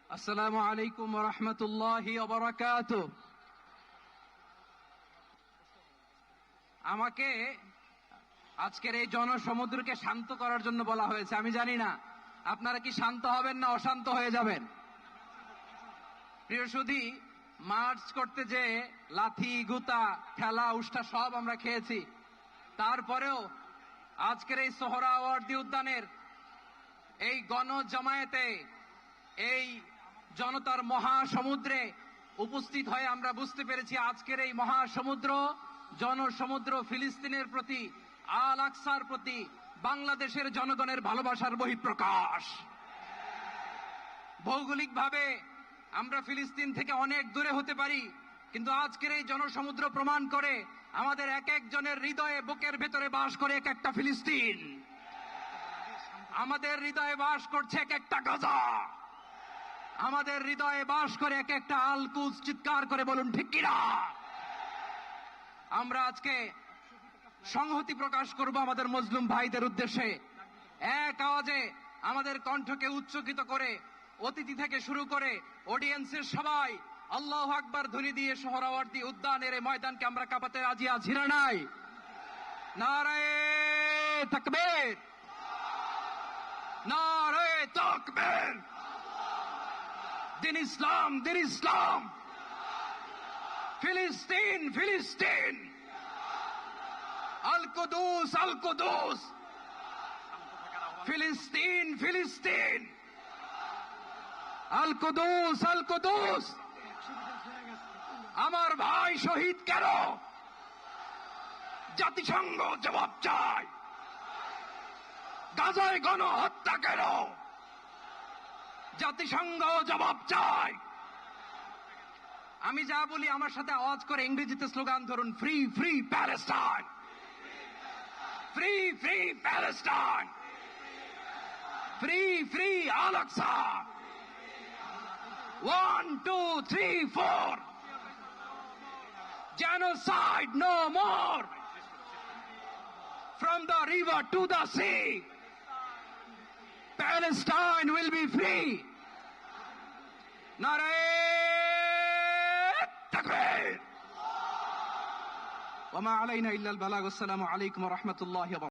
আসসালামু আলাইকুম ওয়া রাহমাতুল্লাহি ওয়া বারাকাতুহু। আমাকে আজকের এই জনসমুদ্রকে শান্ত করার জন্য বলা হয়েছে। আমি জানি না আপনারা কি শান্ত হবেন না অশান্ত হয়ে যাবেন। প্রিয় সুধী, মার্চ করতে যে লাথি গুতা ঠেলা উষ্টা সব আমরা খেয়েছি, তারপরেও আজকের এই সোহরাওয়ার্দী উদ্যানের এই গণজমায়েতে, এই জনতার মহাসমুদ্রে উপস্থিত হয়ে আমরা বুঝতে পেরেছি আজকের এই মহাসমুদ্র, জনসমুদ্র ফিলিস্তিনের প্রতি, আল আকসার প্রতি বাংলাদেশের জনগণের ভালোবাসার বহিঃপ্রকাশ। ভৌগোলিকভাবে আমরা ফিলিস্তিন থেকে অনেক দূরে হতে পারি, কিন্তু আজকের এই জনসমুদ্র প্রমাণ করে আমাদের এক একজনের হৃদয়ে, বুকের ভেতরে বাস করে এক একটা ফিলিস্তিন। আমাদের হৃদয়ে বাস করছে এক একটা গাজা, আমাদের হৃদয়ে বাস করে এক একটা আল কুদস। চিৎকার করে বলুন ঠিক কিনা। আমরা আজকে সংহতি প্রকাশ করব আমাদের মজলুম ভাইদের উদ্দেশ্যে। এক আওয়াজে আমাদের কণ্ঠকে উচ্চকিত করে অতিথি থেকে শুরু করে অডিয়েন্সের সবাই আল্লাহু আকবার ধ্বনি দিয়ে সোহরাওয়ার্দী উদ্যানের এই ময়দানকে আমরা কাঁপাতে রাজি আছি না নাই? নারায়ে তাকবীর, নারায়ে তাকবীর। দিন ইসলাম, দিন ইসলাম। ফিলিস্তিন, ফিলিস্তিন। আল কুদুস, আল কুদুস। ফিলিস্তিন, ফিলিস্তিন। আল কুদুস, আল কুদুস। আমার ভাই শহীদ কেন? জাতিসংঘ জবাব চায়। গাজায় গণহত্যা কেন? জাতিসংঘ জবাব চায়। আমি যা বলি আমার সাথে আওয়াজ করে ইংরেজিতে স্লোগান ধরুন, free free Palestine, free free Palestine, free free Al Aqsa. 1 2 3 4, genocide no more. From the river to the sea, Palestine will be free. Naraye takbir. Wa ma alayna illa al balagh. Assalamu alaykum wa rahmatullahi wa barakatuh.